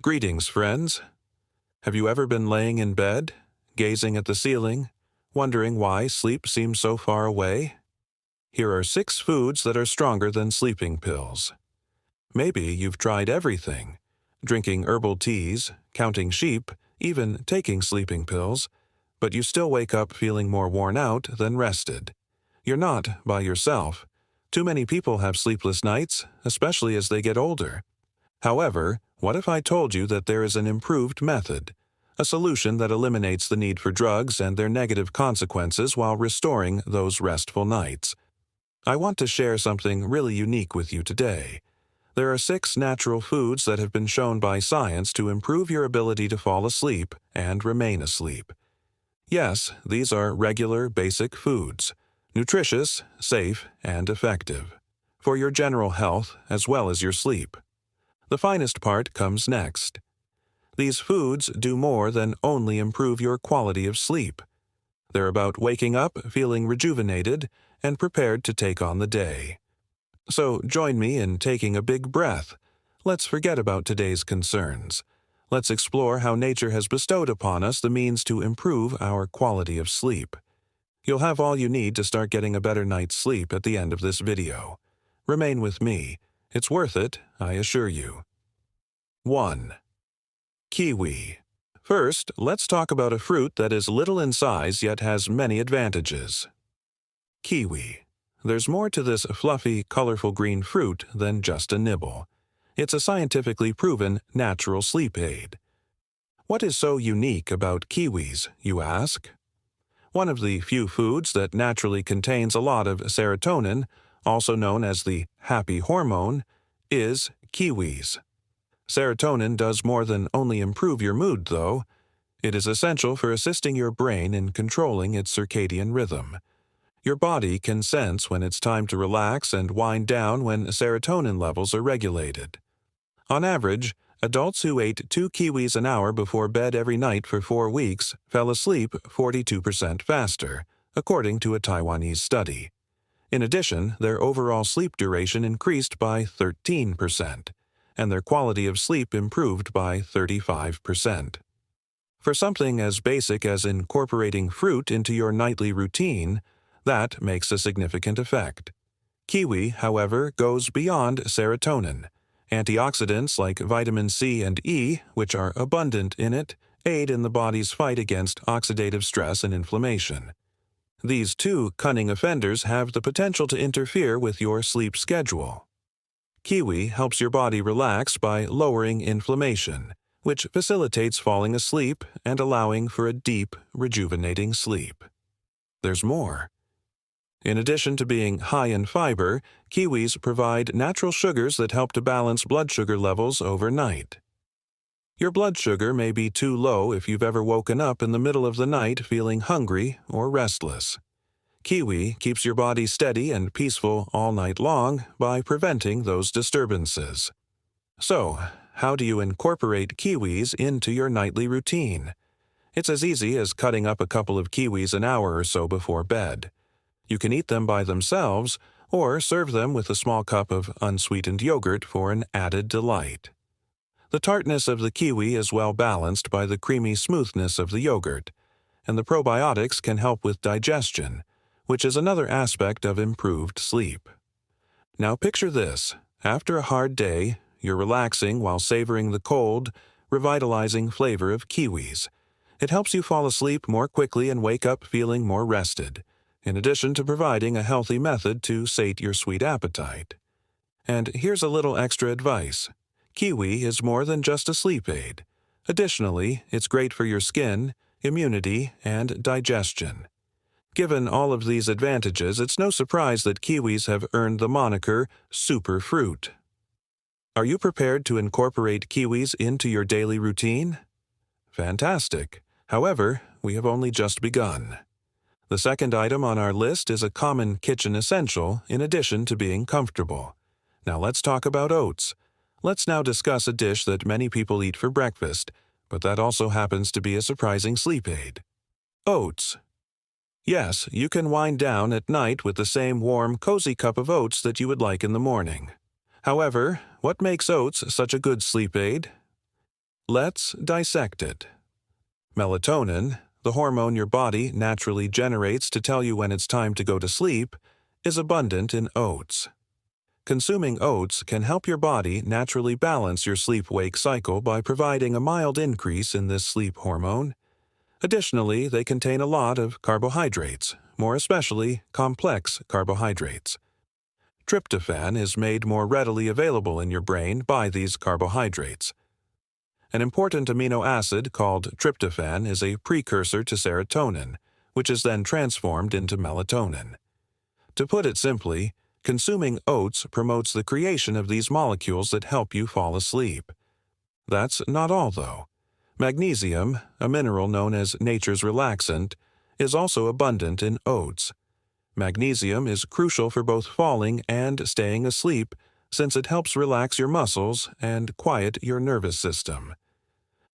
Greetings, friends. Have you ever been laying in bed, gazing at the ceiling, wondering why sleep seems so far away? Here are 6 foods that are stronger than sleeping pills. Maybe you've tried everything, drinking herbal teas, counting sheep, even taking sleeping pills, but you still wake up feeling more worn out than rested. You're not by yourself. Too many people have sleepless nights, especially as they get older. However, what if I told you that there is an improved method, a solution that eliminates the need for drugs and their negative consequences while restoring those restful nights? I want to share something really unique with you today. There are 6 natural foods that have been shown by science to improve your ability to fall asleep and remain asleep. Yes, these are regular, basic foods, nutritious, safe, and effective, for your general health as well as your sleep. The finest part comes next. These foods do more than only improve your quality of sleep. They're about waking up feeling rejuvenated and prepared to take on the day. So join me in taking a big breath. Let's forget about today's concerns. Let's explore how nature has bestowed upon us the means to improve our quality of sleep. You'll have all you need to start getting a better night's sleep at the end of this video. Remain with me. It's worth it, I assure you. 1. Kiwi. First, let's talk about a fruit that is little in size yet has many advantages. Kiwi. There's more to this fluffy, colorful green fruit than just a nibble. It's a scientifically proven natural sleep aid. What is so unique about kiwis, you ask? One of the few foods that naturally contains a lot of serotonin, also known as the happy hormone, is kiwis. Serotonin does more than only improve your mood, though. It is essential for assisting your brain in controlling its circadian rhythm. Your body can sense when it's time to relax and wind down when serotonin levels are regulated. On average, adults who ate 2 kiwis an hour before bed every night for 4 weeks fell asleep 42% faster, according to a Taiwanese study. In addition, their overall sleep duration increased by 13%, and their quality of sleep improved by 35%. For something as basic as incorporating fruit into your nightly routine, that makes a significant effect. Kiwi, however, goes beyond serotonin. Antioxidants like vitamin C and E, which are abundant in it, aid in the body's fight against oxidative stress and inflammation. These 2 cunning offenders have the potential to interfere with your sleep schedule. Kiwi helps your body relax by lowering inflammation, which facilitates falling asleep and allowing for a deep, rejuvenating sleep. There's more. In addition to being high in fiber, kiwis provide natural sugars that help to balance blood sugar levels overnight. Your blood sugar may be too low if you've ever woken up in the middle of the night feeling hungry or restless. Kiwi keeps your body steady and peaceful all night long by preventing those disturbances. So, how do you incorporate kiwis into your nightly routine? It's as easy as cutting up a couple of kiwis an hour or so before bed. You can eat them by themselves, or serve them with a small cup of unsweetened yogurt for an added delight. The tartness of the kiwi is well balanced by the creamy smoothness of the yogurt, and the probiotics can help with digestion, which is another aspect of improved sleep. Now picture this. After a hard day, you're relaxing while savoring the cold, revitalizing flavor of kiwis. It helps you fall asleep more quickly and wake up feeling more rested, in addition to providing a healthy method to sate your sweet appetite. And here's a little extra advice. Kiwi is more than just a sleep aid. Additionally, it's great for your skin, immunity, and digestion. Given all of these advantages, it's no surprise that kiwis have earned the moniker superfruit. Are you prepared to incorporate kiwis into your daily routine? Fantastic. However, we have only just begun. The second item on our list is a common kitchen essential in addition to being comfortable. Now let's talk about oats. Let's now discuss a dish that many people eat for breakfast, but that also happens to be a surprising sleep aid. Oats. Yes, you can wind down at night with the same warm, cozy cup of oats that you would like in the morning. However, what makes oats such a good sleep aid? Let's dissect it. Melatonin, the hormone your body naturally generates to tell you when it's time to go to sleep, is abundant in oats. Consuming oats can help your body naturally balance your sleep-wake cycle by providing a mild increase in this sleep hormone. Additionally, they contain a lot of carbohydrates, more especially complex carbohydrates. Tryptophan is made more readily available in your brain by these carbohydrates. An important amino acid called tryptophan is a precursor to serotonin, which is then transformed into melatonin. To put it simply, consuming oats promotes the creation of these molecules that help you fall asleep. That's not all, though. Magnesium, a mineral known as nature's relaxant, is also abundant in oats. Magnesium is crucial for both falling and staying asleep since it helps relax your muscles and quiet your nervous system.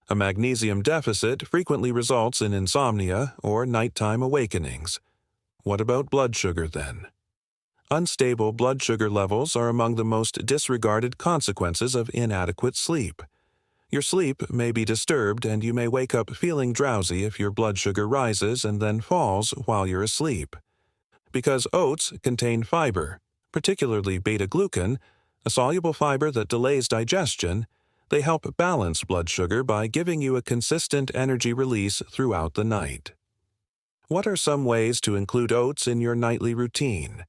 A magnesium deficit frequently results in insomnia or nighttime awakenings. What about blood sugar then? Unstable blood sugar levels are among the most disregarded consequences of inadequate sleep. Your sleep may be disturbed and you may wake up feeling drowsy if your blood sugar rises and then falls while you're asleep. Because oats contain fiber, particularly beta-glucan, a soluble fiber that delays digestion, they help balance blood sugar by giving you a consistent energy release throughout the night. What are some ways to include oats in your nightly routine?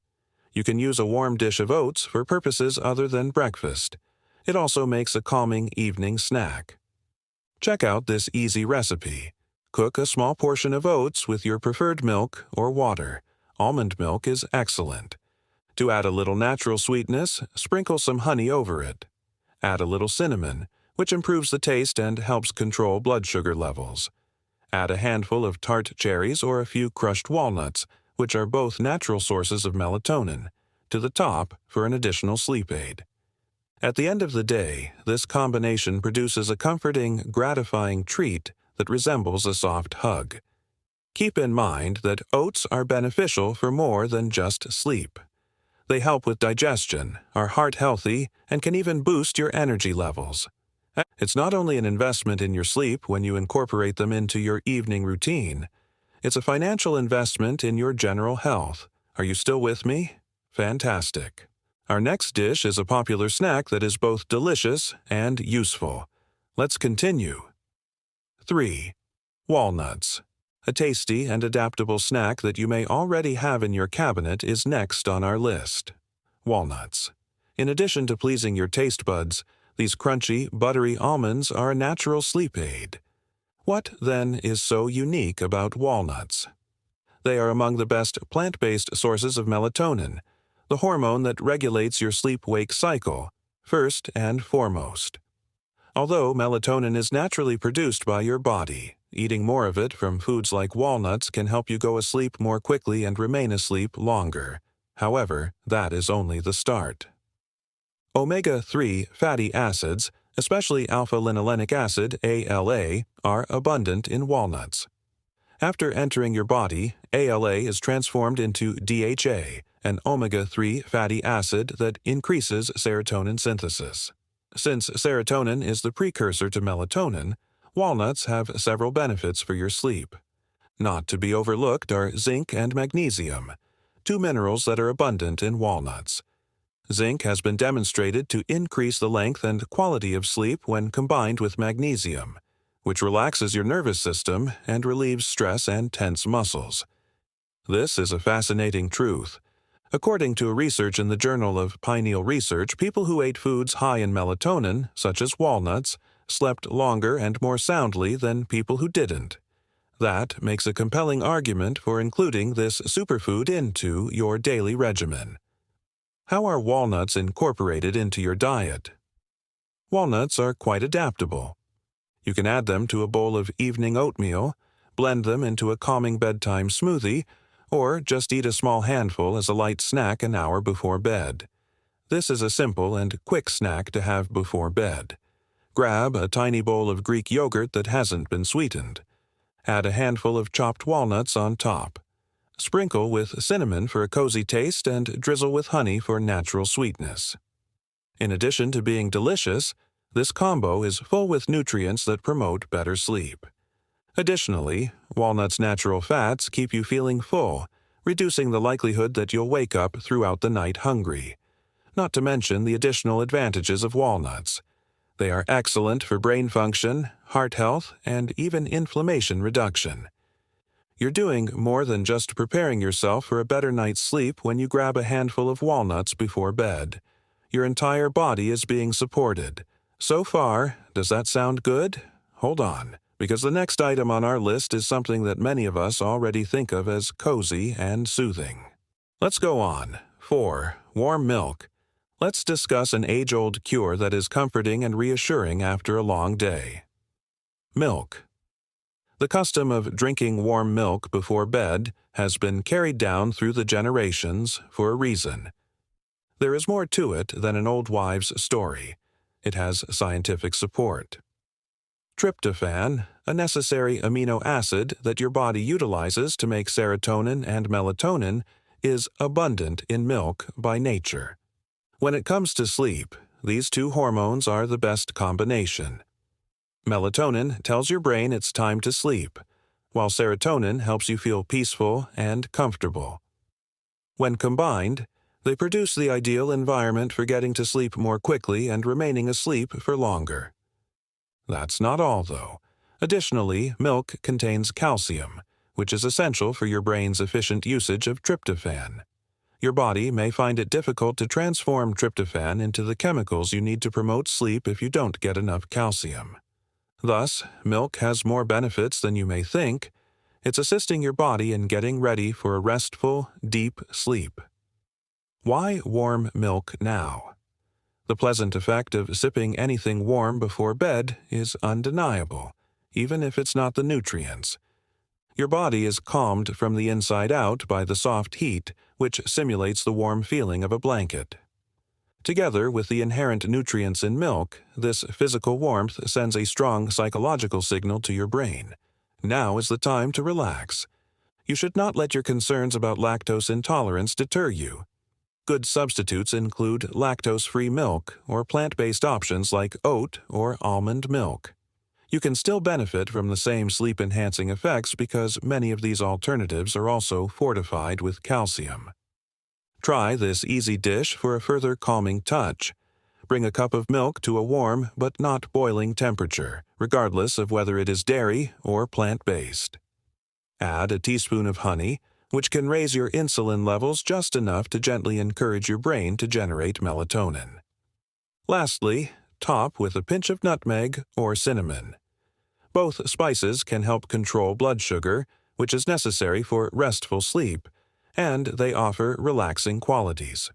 You can use a warm dish of oats for purposes other than breakfast. It also makes a calming evening snack. Check out this easy recipe. Cook a small portion of oats with your preferred milk or water. Almond milk is excellent. To add a little natural sweetness, sprinkle some honey over it. Add a little cinnamon, which improves the taste and helps control blood sugar levels. Add a handful of tart cherries or a few crushed walnuts, which are both natural sources of melatonin, to the top for an additional sleep aid. At the end of the day, this combination produces a comforting, gratifying treat that resembles a soft hug. Keep in mind that oats are beneficial for more than just sleep. They help with digestion, are heart-healthy, and can even boost your energy levels. It's not only an investment in your sleep when you incorporate them into your evening routine. It's a financial investment in your general health. Are you still with me? Fantastic. Our next dish is a popular snack that is both delicious and useful. Let's continue. 3. Walnuts. A tasty and adaptable snack that you may already have in your cabinet is next on our list. Walnuts. In addition to pleasing your taste buds, these crunchy, buttery almonds are a natural sleep aid. What, then, is so unique about walnuts? They are among the best plant-based sources of melatonin, the hormone that regulates your sleep-wake cycle, first and foremost. Although melatonin is naturally produced by your body, eating more of it from foods like walnuts can help you go asleep more quickly and remain asleep longer. However, that is only the start. Omega-3 fatty acids, especially alpha-linolenic acid, ALA, are abundant in walnuts. After entering your body, ALA is transformed into DHA, an omega-3 fatty acid that increases serotonin synthesis. Since serotonin is the precursor to melatonin, walnuts have several benefits for your sleep. Not to be overlooked are zinc and magnesium, two minerals that are abundant in walnuts. Zinc has been demonstrated to increase the length and quality of sleep when combined with magnesium, which relaxes your nervous system and relieves stress and tense muscles. This is a fascinating truth. According to a research in the Journal of Pineal Research, people who ate foods high in melatonin, such as walnuts, slept longer and more soundly than people who didn't. That makes a compelling argument for including this superfood into your daily regimen. How are walnuts incorporated into your diet? Walnuts are quite adaptable. You can add them to a bowl of evening oatmeal, blend them into a calming bedtime smoothie, or just eat a small handful as a light snack an hour before bed. This is a simple and quick snack to have before bed. Grab a tiny bowl of Greek yogurt that hasn't been sweetened. Add a handful of chopped walnuts on top. Sprinkle with cinnamon for a cozy taste and drizzle with honey for natural sweetness. In addition to being delicious, This combo is full with nutrients that promote better sleep. Additionally, walnuts' natural fats keep you feeling full, reducing the likelihood that you'll wake up throughout the night hungry. Not to mention the additional advantages of walnuts. They are excellent for brain function, heart health, and even inflammation reduction. You're doing more than just preparing yourself for a better night's sleep when you grab a handful of walnuts before bed. Your entire body is being supported. So far, does that sound good? Hold on, because the next item on our list is something that many of us already think of as cozy and soothing. Let's go on. 4. Warm milk. Let's discuss an age-old cure that is comforting and reassuring after a long day. Milk. The custom of drinking warm milk before bed has been carried down through the generations for a reason. There is more to it than an old wives' story. It has scientific support. Tryptophan, a necessary amino acid that your body utilizes to make serotonin and melatonin, is abundant in milk by nature. When it comes to sleep, these two hormones are the best combination. Melatonin tells your brain it's time to sleep, while serotonin helps you feel peaceful and comfortable. When combined, they produce the ideal environment for getting to sleep more quickly and remaining asleep for longer. That's not all, though. Additionally, milk contains calcium, which is essential for your brain's efficient usage of tryptophan. Your body may find it difficult to transform tryptophan into the chemicals you need to promote sleep if you don't get enough calcium. Thus, milk has more benefits than you may think. It's assisting your body in getting ready for a restful, deep sleep. Why warm milk now? The pleasant effect of sipping anything warm before bed is undeniable, even if it's not the nutrients. Your body is calmed from the inside out by the soft heat, which simulates the warm feeling of a blanket. Together with the inherent nutrients in milk, this physical warmth sends a strong psychological signal to your brain. Now is the time to relax. You should not let your concerns about lactose intolerance deter you. Good substitutes include lactose-free milk or plant-based options like oat or almond milk. You can still benefit from the same sleep-enhancing effects because many of these alternatives are also fortified with calcium. Try this easy dish for a further calming touch. Bring a cup of milk to a warm but not boiling temperature, regardless of whether it is dairy or plant-based. Add a teaspoon of honey, which can raise your insulin levels just enough to gently encourage your brain to generate melatonin. Lastly, top with a pinch of nutmeg or cinnamon. Both spices can help control blood sugar, which is necessary for restful sleep, and they offer relaxing qualities.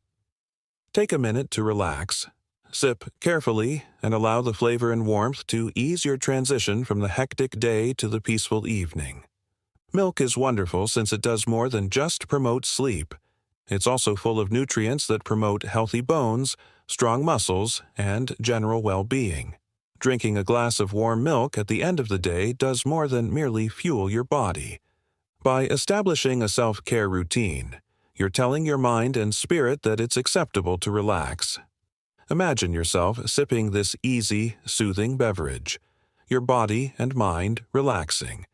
Take a minute to relax. Sip carefully and allow the flavor and warmth to ease your transition from the hectic day to the peaceful evening. Milk is wonderful since it does more than just promote sleep. It's also full of nutrients that promote healthy bones, strong muscles, and general well-being. Drinking a glass of warm milk at the end of the day does more than merely fuel your body. By establishing a self-care routine, you're telling your mind and spirit that it's acceptable to relax. Imagine yourself sipping this easy, soothing beverage, your body and mind relaxing,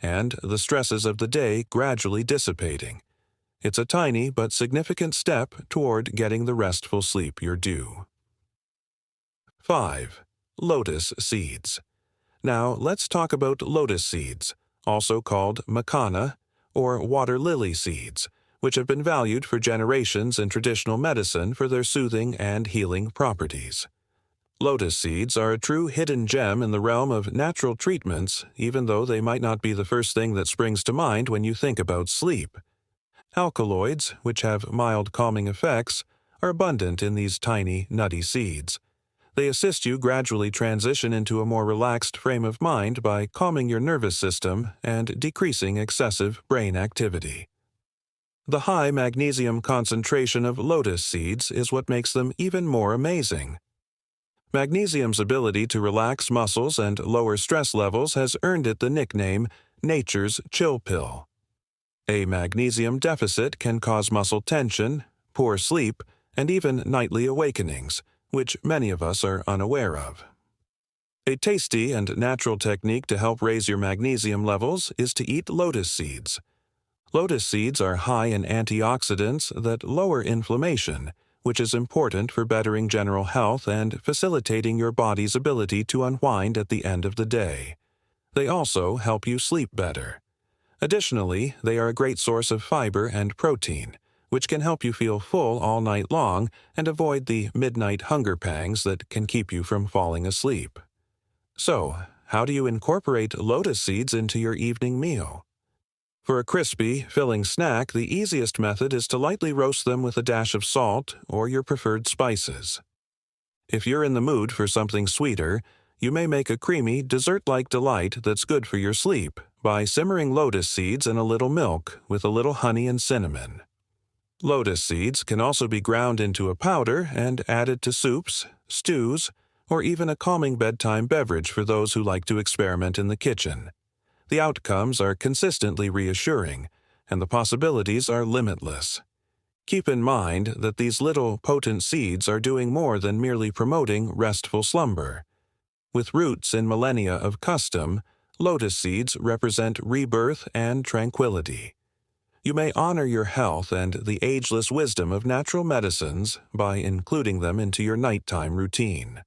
and the stresses of the day gradually dissipating. It's a tiny but significant step toward getting the restful sleep you're due. 5. Lotus seeds. Now let's talk about lotus seeds, also called macana or water lily seeds, which have been valued for generations in traditional medicine for their soothing and healing properties. Lotus seeds are a true hidden gem in the realm of natural treatments, even though they might not be the first thing that springs to mind when you think about sleep. Alkaloids, which have mild calming effects, are abundant in these tiny, nutty seeds. They assist you gradually transition into a more relaxed frame of mind by calming your nervous system and decreasing excessive brain activity. The high magnesium concentration of lotus seeds is what makes them even more amazing. Magnesium's ability to relax muscles and lower stress levels has earned it the nickname nature's chill pill. A magnesium deficit can cause muscle tension, poor sleep, and even nightly awakenings, which many of us are unaware of. A tasty and natural technique to help raise your magnesium levels is to eat lotus seeds. Lotus seeds are high in antioxidants that lower inflammation, which is important for bettering general health and facilitating your body's ability to unwind at the end of the day. They also help you sleep better. Additionally, they are a great source of fiber and protein, which can help you feel full all night long and avoid the midnight hunger pangs that can keep you from falling asleep. So, how do you incorporate lotus seeds into your evening meal? For a crispy, filling snack, the easiest method is to lightly roast them with a dash of salt or your preferred spices. If you're in the mood for something sweeter, you may make a creamy, dessert-like delight that's good for your sleep by simmering lotus seeds in a little milk with a little honey and cinnamon. Lotus seeds can also be ground into a powder and added to soups, stews, or even a calming bedtime beverage for those who like to experiment in the kitchen. The outcomes are consistently reassuring, and the possibilities are limitless. Keep in mind that these little potent seeds are doing more than merely promoting restful slumber. With roots in millennia of custom, lotus seeds represent rebirth and tranquility. You may honor your health and the ageless wisdom of natural medicines by including them into your nighttime routine.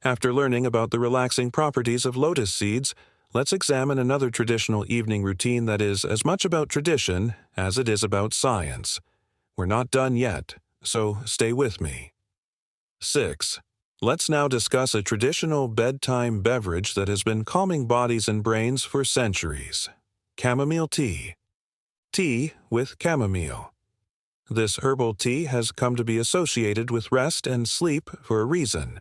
After learning about the relaxing properties of lotus seeds, let's examine another traditional evening routine that is as much about tradition as it is about science. We're not done yet, so stay with me. 6. Let's now discuss a traditional bedtime beverage that has been calming bodies and brains for centuries: chamomile tea. Tea with chamomile. This herbal tea has come to be associated with rest and sleep for a reason.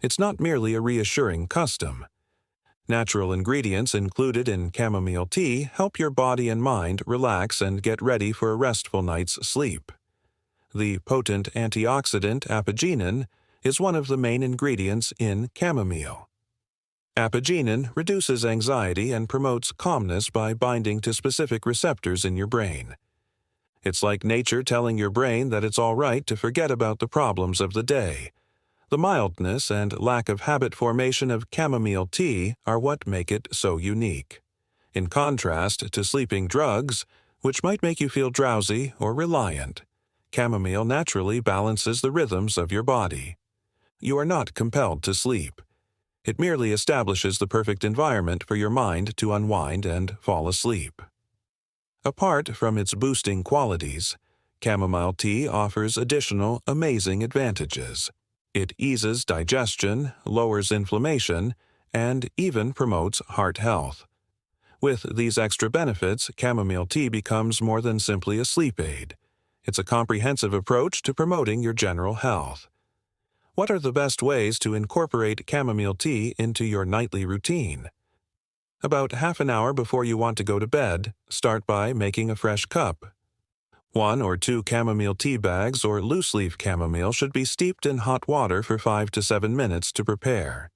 It's not merely a reassuring custom. Natural ingredients included in chamomile tea help your body and mind relax and get ready for a restful night's sleep. The potent antioxidant apigenin is one of the main ingredients in chamomile. Apigenin reduces anxiety and promotes calmness by binding to specific receptors in your brain. It's like nature telling your brain that it's all right to forget about the problems of the day. The mildness and lack of habit formation of chamomile tea are what make it so unique. In contrast to sleeping drugs, which might make you feel drowsy or reliant, chamomile naturally balances the rhythms of your body. You are not compelled to sleep. It merely establishes the perfect environment for your mind to unwind and fall asleep. Apart from its boosting qualities, chamomile tea offers additional amazing advantages. It eases digestion, lowers inflammation, and even promotes heart health. With these extra benefits, chamomile tea becomes more than simply a sleep aid. It's a comprehensive approach to promoting your general health. What are the best ways to incorporate chamomile tea into your nightly routine? About half an hour before you want to go to bed, start by making a fresh cup. 1 or 2 chamomile tea bags or loose-leaf chamomile should be steeped in hot water for 5 to 7 minutes to prepare.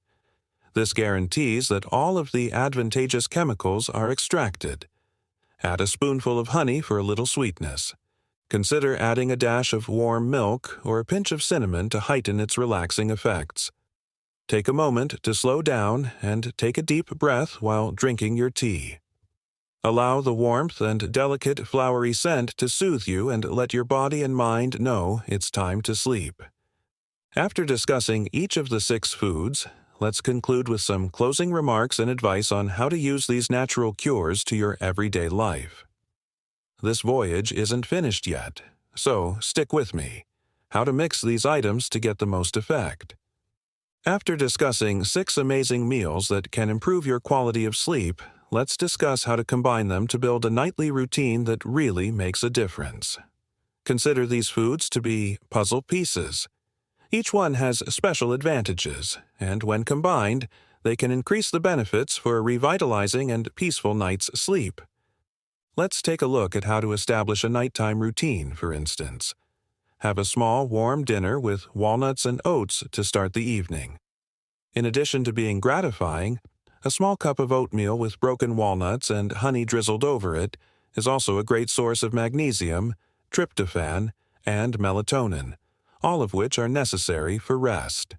This guarantees that all of the advantageous chemicals are extracted. Add a spoonful of honey for a little sweetness. Consider adding a dash of warm milk or a pinch of cinnamon to heighten its relaxing effects. Take a moment to slow down and take a deep breath while drinking your tea. Allow the warmth and delicate flowery scent to soothe you and let your body and mind know it's time to sleep. After discussing each of the 6 foods, let's conclude with some closing remarks and advice on how to use these natural cures to your everyday life. This voyage isn't finished yet, so stick with me. How to mix these items to get the most effect. After discussing 6 amazing meals that can improve your quality of sleep, let's discuss how to combine them to build a nightly routine that really makes a difference. Consider these foods to be puzzle pieces. Each one has special advantages, and when combined, they can increase the benefits for a revitalizing and peaceful night's sleep. Let's take a look at how to establish a nighttime routine, for instance. Have a small, warm dinner with walnuts and oats to start the evening. In addition to being gratifying, a small cup of oatmeal with broken walnuts and honey drizzled over it is also a great source of magnesium, tryptophan, and melatonin, all of which are necessary for rest.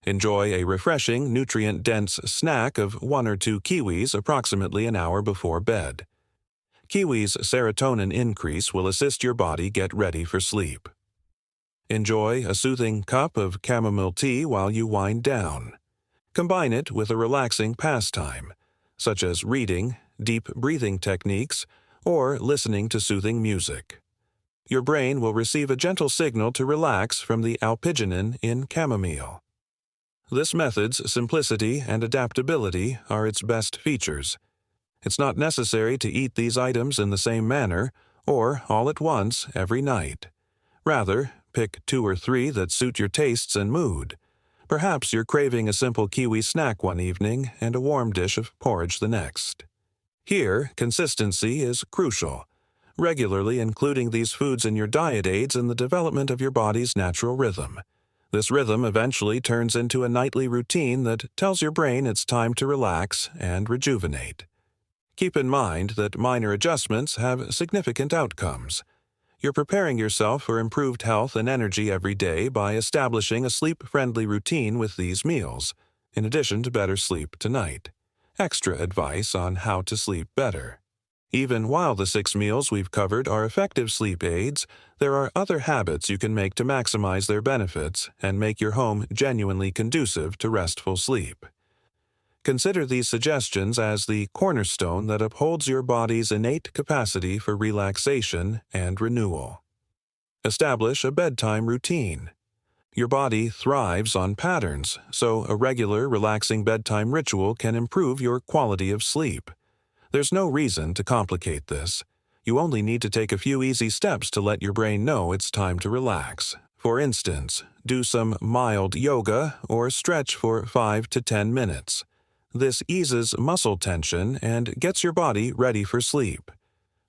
Enjoy a refreshing, nutrient-dense snack of 1 or 2 kiwis approximately an hour before bed. Kiwi's serotonin increase will assist your body get ready for sleep. Enjoy a soothing cup of chamomile tea while you wind down. Combine it with a relaxing pastime, such as reading, deep breathing techniques, or listening to soothing music. Your brain will receive a gentle signal to relax from the alpigenin in chamomile. This method's simplicity and adaptability are its best features. It's not necessary to eat these items in the same manner or all at once every night. Rather, pick 2 or 3 that suit your tastes and mood. Perhaps you're craving a simple kiwi snack one evening and a warm dish of porridge the next. Here, consistency is crucial. Regularly including these foods in your diet aids in the development of your body's natural rhythm. This rhythm eventually turns into a nightly routine that tells your brain it's time to relax and rejuvenate. Keep in mind that minor adjustments have significant outcomes. You're preparing yourself for improved health and energy every day by establishing a sleep-friendly routine with these meals, in addition to better sleep tonight. Extra advice on how to sleep better. Even while the 6 meals we've covered are effective sleep aids, there are other habits you can make to maximize their benefits and make your home genuinely conducive to restful sleep. Consider these suggestions as the cornerstone that upholds your body's innate capacity for relaxation and renewal. Establish a bedtime routine. Your body thrives on patterns, so a regular, relaxing bedtime ritual can improve your quality of sleep. There's no reason to complicate this. You only need to take a few easy steps to let your brain know it's time to relax. For instance, do some mild yoga or stretch for 5 to 10 minutes. This eases muscle tension and gets your body ready for sleep.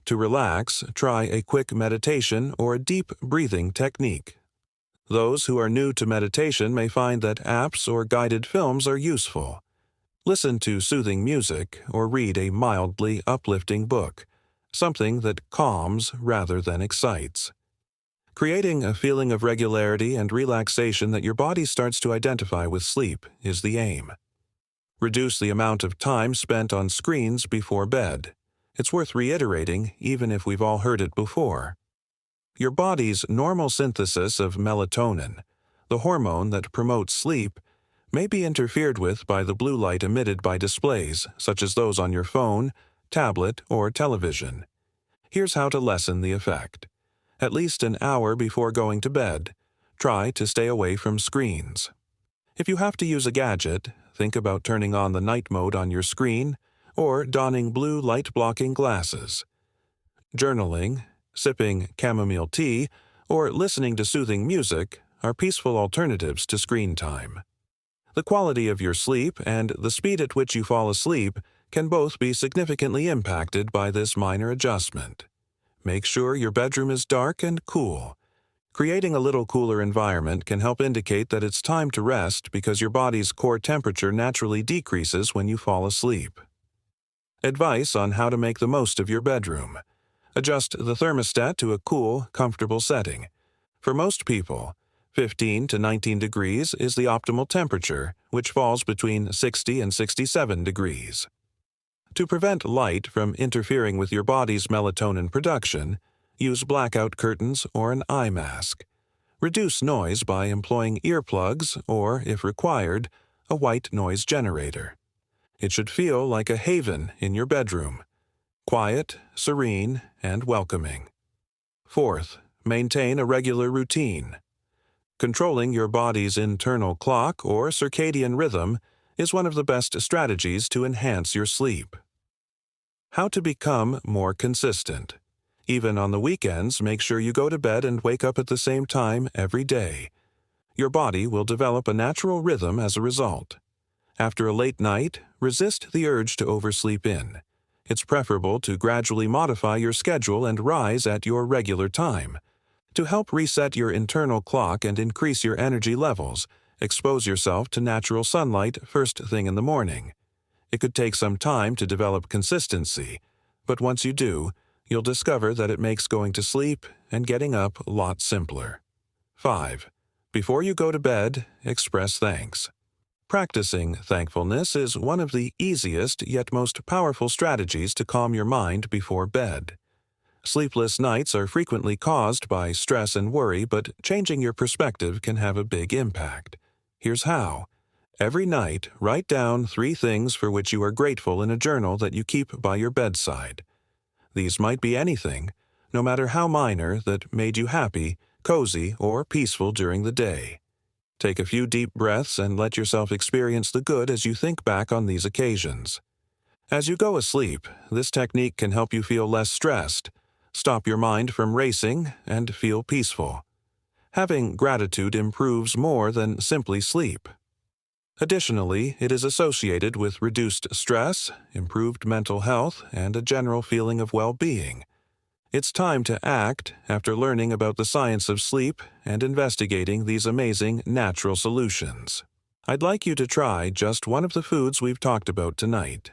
To relax, try a quick meditation or a deep breathing technique. Those who are new to meditation may find that apps or guided films are useful. Listen to soothing music or read a mildly uplifting book, something that calms rather than excites. Creating a feeling of regularity and relaxation that your body starts to identify with sleep is the aim. Reduce the amount of time spent on screens before bed. It's worth reiterating, even if we've all heard it before. Your body's normal synthesis of melatonin, the hormone that promotes sleep, may be interfered with by the blue light emitted by displays such as those on your phone, tablet, or television. Here's how to lessen the effect. At least an hour before going to bed, try to stay away from screens. If you have to use a gadget, think about turning on the night mode on your screen or donning blue light-blocking glasses. Journaling, sipping chamomile tea, or listening to soothing music are peaceful alternatives to screen time. The quality of your sleep and the speed at which you fall asleep can both be significantly impacted by this minor adjustment. Make sure your bedroom is dark and cool. Creating a little cooler environment can help indicate that it's time to rest because your body's core temperature naturally decreases when you fall asleep. Advice on how to make the most of your bedroom. Adjust the thermostat to a cool, comfortable setting. For most people, 15 to 19 degrees is the optimal temperature, which falls between 60 and 67 degrees. To prevent light from interfering with your body's melatonin production, use blackout curtains or an eye mask. Reduce noise by employing earplugs or, if required, a white noise generator. It should feel like a haven in your bedroom. Quiet, serene, and welcoming. Fourth, maintain a regular routine. Controlling your body's internal clock or circadian rhythm is one of the best strategies to enhance your sleep. How to become more consistent. Even on the weekends, make sure you go to bed and wake up at the same time every day. Your body will develop a natural rhythm as a result. After a late night, resist the urge to oversleep in. It's preferable to gradually modify your schedule and rise at your regular time. To help reset your internal clock and increase your energy levels, expose yourself to natural sunlight first thing in the morning. It could take some time to develop consistency, but once you do, you'll discover that it makes going to sleep and getting up a lot simpler. 5. Before you go to bed, express thanks. Practicing thankfulness is one of the easiest yet most powerful strategies to calm your mind before bed. Sleepless nights are frequently caused by stress and worry, but changing your perspective can have a big impact. Here's how. Every night, write down 3 things for which you are grateful in a journal that you keep by your bedside. These might be anything, no matter how minor, that made you happy, cozy, or peaceful during the day. Take a few deep breaths and let yourself experience the good as you think back on these occasions. As you go asleep, this technique can help you feel less stressed, stop your mind from racing, and feel peaceful. Having gratitude improves more than simply sleep. Additionally, it is associated with reduced stress, improved mental health, and a general feeling of well-being. It's time to act after learning about the science of sleep and investigating these amazing natural solutions. I'd like you to try just one of the foods we've talked about tonight.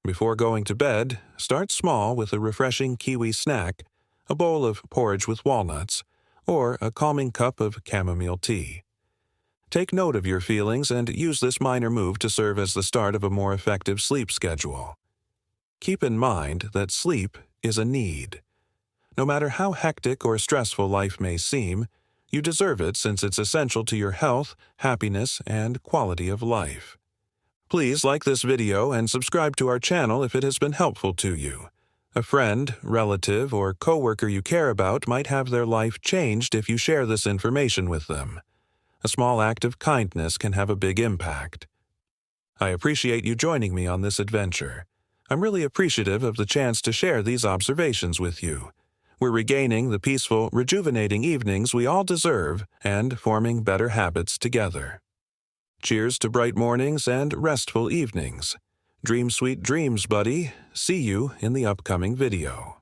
Before going to bed, start small with a refreshing kiwi snack, a bowl of porridge with walnuts, or a calming cup of chamomile tea. Take note of your feelings and use this minor move to serve as the start of a more effective sleep schedule. Keep in mind that sleep is a need. No matter how hectic or stressful life may seem, you deserve it since it's essential to your health, happiness, and quality of life. Please like this video and subscribe to our channel if it has been helpful to you. A friend, relative, or coworker you care about might have their life changed if you share this information with them. A small act of kindness can have a big impact. I appreciate you joining me on this adventure. I'm really appreciative of the chance to share these observations with you. We're regaining the peaceful, rejuvenating evenings we all deserve and forming better habits together. Cheers to bright mornings and restful evenings. Dream sweet dreams, buddy. See you in the upcoming video.